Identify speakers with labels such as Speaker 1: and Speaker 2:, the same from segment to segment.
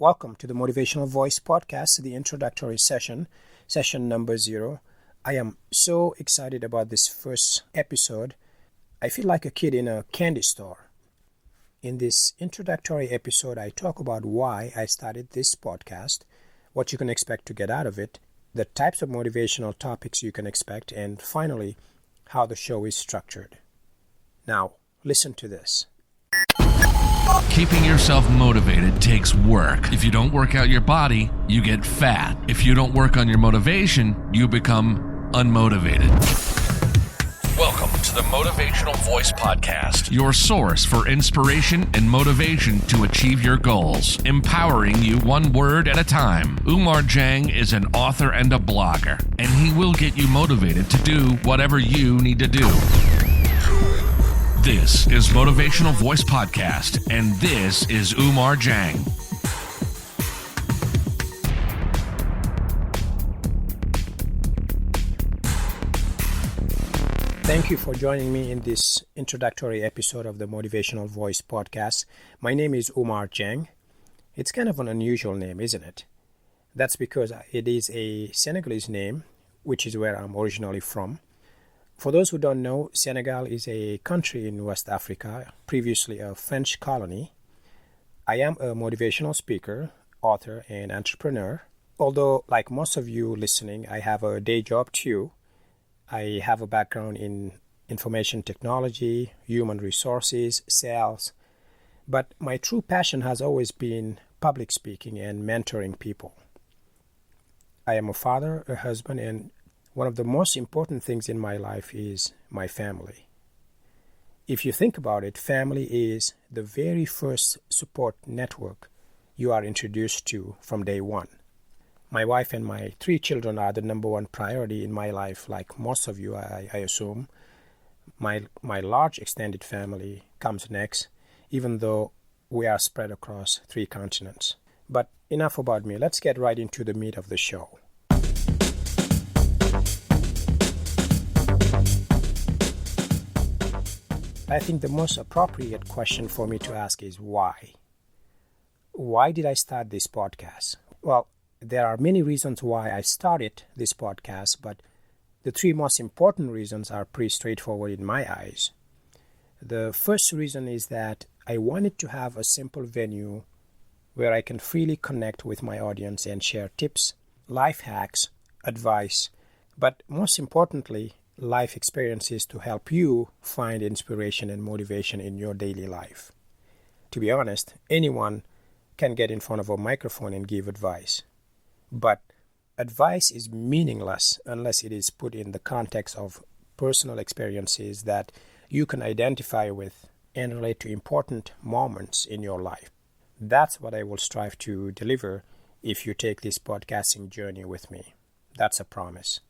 Speaker 1: Welcome to the Motivational Voice Podcast, the introductory session number 0. I am so excited about this first episode. I feel like a kid in a candy store. In this introductory episode, I talk about why I started this podcast, what you can expect to get out of it, the types of motivational topics you can expect, and finally, how the show is structured. Now, listen to this.
Speaker 2: Keeping yourself motivated takes work. If you don't work out your body, you get fat. If you don't work on your motivation, you become unmotivated. Welcome to the Motivational Voice Podcast, your source for inspiration and motivation to achieve your goals, empowering you one word at a time. Umar Jang is an author and a blogger, and he will get you motivated to do whatever you need to do. This is Motivational Voice Podcast, and this is Umar Jang.
Speaker 1: Thank you for joining me in this introductory episode of the Motivational Voice Podcast. My name is Umar Jang. It's kind of an unusual name, isn't it? That's because it is a Senegalese name, which is where I'm originally from. For those who don't know, Senegal is a country in West Africa, previously a French colony. I am a motivational speaker, author, and entrepreneur. Although, like most of you listening, I have a day job too. I have a background in information technology, human resources, sales. But my true passion has always been public speaking and mentoring people. I am a father, a husband, and one of the most important things in my life is my family. If you think about it, family is the very first support network you are introduced to from day one. My wife and my 3 children are the number one priority in my life, like most of you, I assume. My large extended family comes next, even though we are spread across 3 continents. But enough about me. Let's get right into the meat of the show. I think the most appropriate question for me to ask is why? Why did I start this podcast? Well, there are many reasons why I started this podcast, but the 3 most important reasons are pretty straightforward in my eyes. The first reason is that I wanted to have a simple venue where I can freely connect with my audience and share tips, life hacks, advice, but most importantly, life experiences to help you find inspiration and motivation in your daily life. To be honest, anyone can get in front of a microphone and give advice. But advice is meaningless unless it is put in the context of personal experiences that you can identify with and relate to important moments in your life. That's what I will strive to deliver if you take this podcasting journey with me. That's a promise.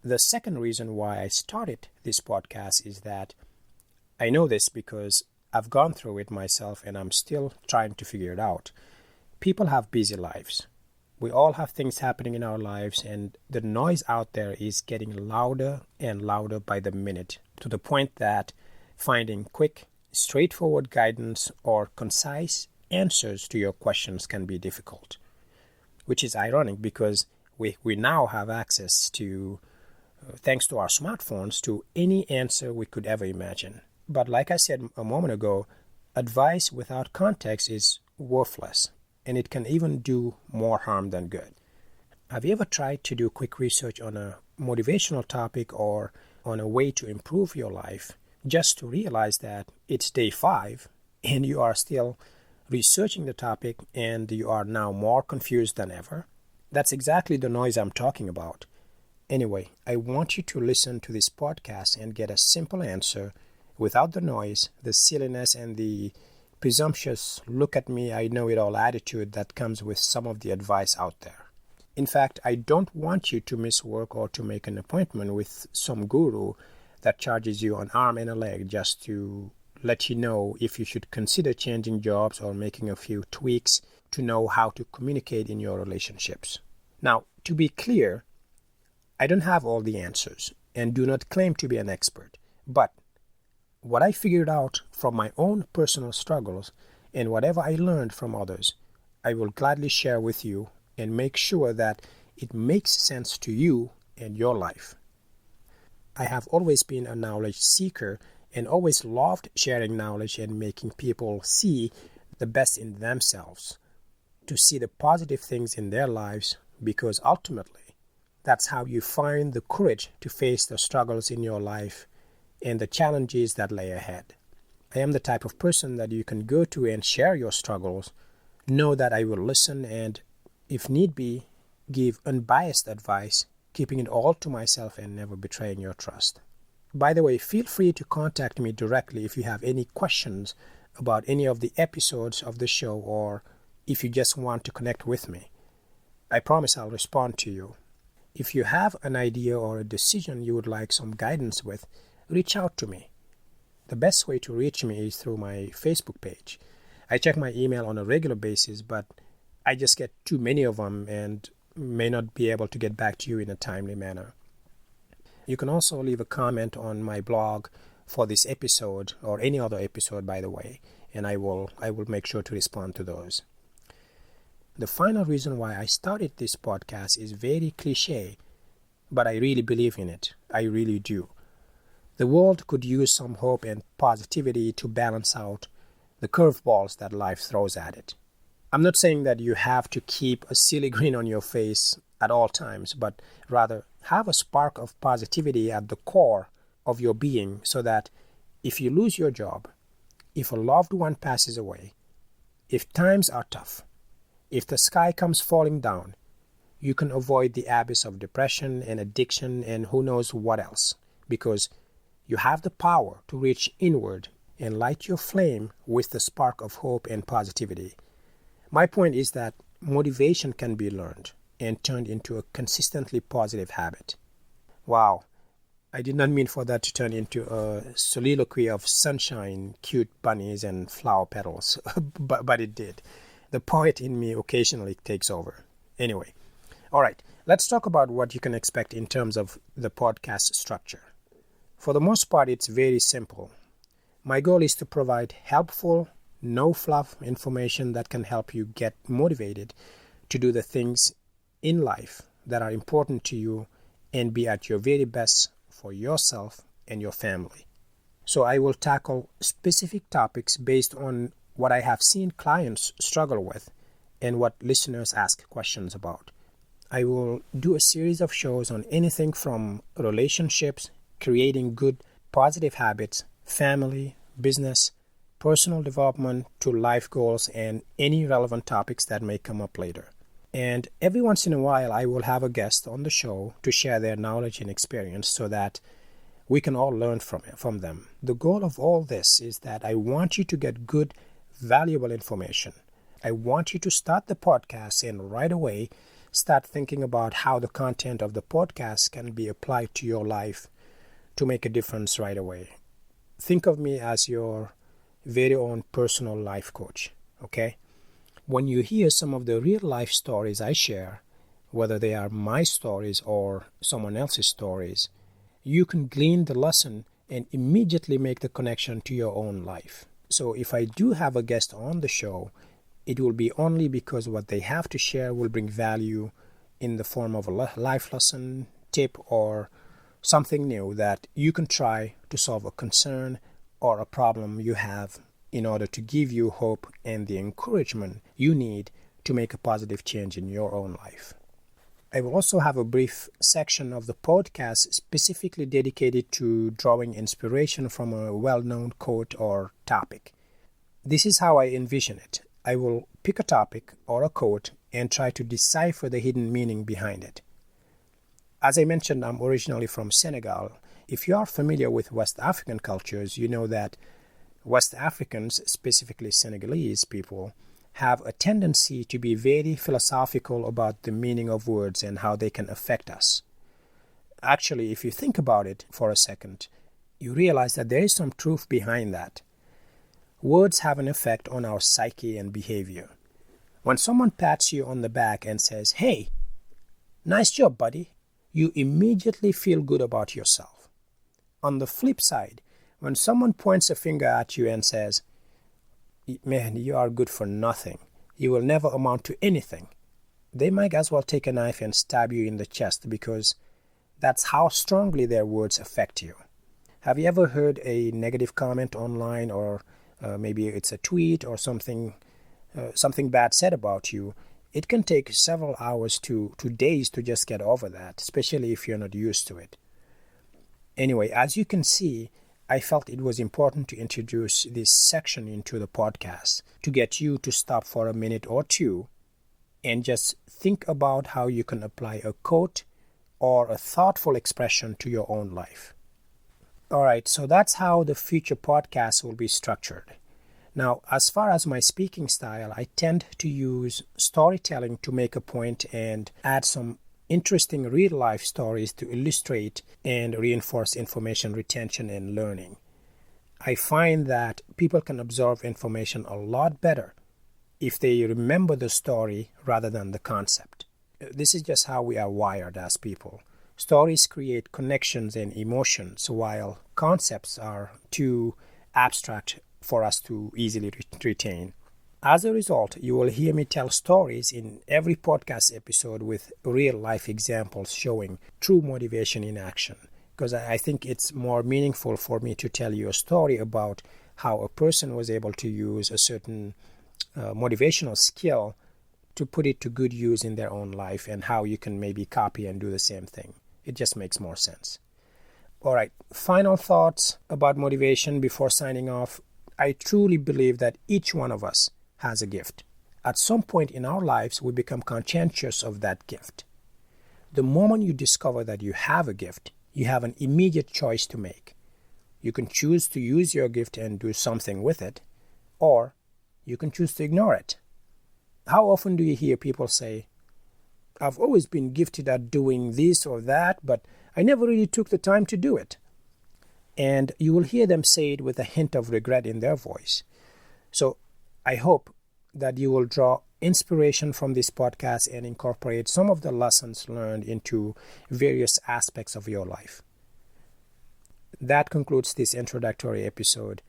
Speaker 1: The second reason why I started this podcast is that I know this because I've gone through it myself and I'm still trying to figure it out. People have busy lives. We all have things happening in our lives, and the noise out there is getting louder and louder by the minute, to the point that finding quick, straightforward guidance or concise answers to your questions can be difficult. Which is ironic because we now have access to thanks to our smartphones, to any answer we could ever imagine. But like I said a moment ago, advice without context is worthless, and it can even do more harm than good. Have you ever tried to do quick research on a motivational topic or on a way to improve your life, just to realize that it's day 5 and you are still researching the topic and you are now more confused than ever? That's exactly the noise I'm talking about. Anyway, I want you to listen to this podcast and get a simple answer without the noise, the silliness, and the presumptuous look at me, I know it all attitude that comes with some of the advice out there. In fact, I don't want you to miss work or to make an appointment with some guru that charges you an arm and a leg just to let you know if you should consider changing jobs or making a few tweaks to know how to communicate in your relationships. Now, to be clear, I don't have all the answers and do not claim to be an expert, but what I figured out from my own personal struggles and whatever I learned from others, I will gladly share with you and make sure that it makes sense to you and your life. I have always been a knowledge seeker and always loved sharing knowledge and making people see the best in themselves, to see the positive things in their lives, because ultimately that's how you find the courage to face the struggles in your life and the challenges that lay ahead. I am the type of person that you can go to and share your struggles, know that I will listen, and if need be, give unbiased advice, keeping it all to myself and never betraying your trust. By the way, feel free to contact me directly if you have any questions about any of the episodes of the show, or if you just want to connect with me. I promise I'll respond to you. If you have an idea or a decision you would like some guidance with, reach out to me. The best way to reach me is through my Facebook page. I check my email on a regular basis, but I just get too many of them and may not be able to get back to you in a timely manner. You can also leave a comment on my blog for this episode or any other episode, by the way, and I will make sure to respond to those. The final reason why I started this podcast is very cliche, but I really believe in it. I really do. The world could use some hope and positivity to balance out the curveballs that life throws at it. I'm not saying that you have to keep a silly grin on your face at all times, but rather have a spark of positivity at the core of your being, so that if you lose your job, if a loved one passes away, if times are tough, if the sky comes falling down, you can avoid the abyss of depression and addiction and who knows what else, because you have the power to reach inward and light your flame with the spark of hope and positivity. My point is that motivation can be learned and turned into a consistently positive habit. Wow, I did not mean for that to turn into a soliloquy of sunshine, cute bunnies, and flower petals, but it did. The poet in me occasionally takes over. Anyway, all right, let's talk about what you can expect in terms of the podcast structure. For the most part, it's very simple. My goal is to provide helpful, no-fluff information that can help you get motivated to do the things in life that are important to you and be at your very best for yourself and your family. So I will tackle specific topics based on what I have seen clients struggle with and what listeners ask questions about. I will do a series of shows on anything from relationships, creating good, positive habits, family, business, personal development, to life goals, and any relevant topics that may come up later. And every once in a while, I will have a guest on the show to share their knowledge and experience so that we can all learn from them. The goal of all this is that I want you to get good, valuable information. I want you to start the podcast and right away start thinking about how the content of the podcast can be applied to your life to make a difference right away. Think of me as your very own personal life coach, okay? When you hear some of the real life stories I share, whether they are my stories or someone else's stories, you can glean the lesson and immediately make the connection to your own life. So if I do have a guest on the show, it will be only because what they have to share will bring value in the form of a life lesson, tip, or something new that you can try to solve a concern or a problem you have in order to give you hope and the encouragement you need to make a positive change in your own life. I will also have a brief section of the podcast specifically dedicated to drawing inspiration from a well-known quote or topic. This is how I envision it. I will pick a topic or a quote and try to decipher the hidden meaning behind it. As I mentioned, I'm originally from Senegal. If you are familiar with West African cultures, you know that West Africans, specifically Senegalese people, have a tendency to be very philosophical about the meaning of words and how they can affect us. Actually, if you think about it for a second, you realize that there is some truth behind that. Words have an effect on our psyche and behavior. When someone pats you on the back and says, "Hey, nice job, buddy," you immediately feel good about yourself. On the flip side, when someone points a finger at you and says, "Man, you are good for nothing," you will never amount to anything. They might as well take a knife and stab you in the chest because that's how strongly their words affect you. Have you ever heard a negative comment online, or maybe it's a tweet or something bad said about you? It can take several hours to days to just get over that, especially if you're not used to it. Anyway, as you can see, I felt it was important to introduce this section into the podcast to get you to stop for a minute or two and just think about how you can apply a quote or a thoughtful expression to your own life. All right, so that's how the future podcast will be structured. Now, as far as my speaking style, I tend to use storytelling to make a point and add some interesting real-life stories to illustrate and reinforce information retention and learning. I find that people can absorb information a lot better if they remember the story rather than the concept. This is just how we are wired as people. Stories create connections and emotions, while concepts are too abstract for us to easily retain. As a result, you will hear me tell stories in every podcast episode with real-life examples showing true motivation in action, because I think it's more meaningful for me to tell you a story about how a person was able to use a certain motivational skill to put it to good use in their own life, and how you can maybe copy and do the same thing. It just makes more sense. All right, final thoughts about motivation before signing off. I truly believe that each one of us has a gift. At some point in our lives, we become conscientious of that gift. The moment you discover that you have a gift, you have an immediate choice to make. You can choose to use your gift and do something with it, or you can choose to ignore it. How often do you hear people say, "I've always been gifted at doing this or that, but I never really took the time to do it"? And you will hear them say it with a hint of regret in their voice. So I hope that you will draw inspiration from this podcast and incorporate some of the lessons learned into various aspects of your life. That concludes this introductory episode.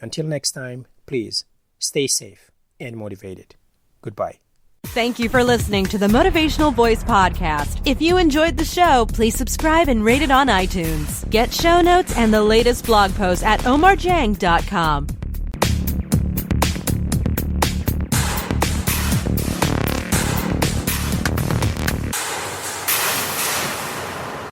Speaker 1: Until next time, please stay safe and motivated. Goodbye.
Speaker 3: Thank you for listening to the Motivational Voice Podcast. If you enjoyed the show, please subscribe and rate it on iTunes. Get show notes and the latest blog posts at omarjang.com.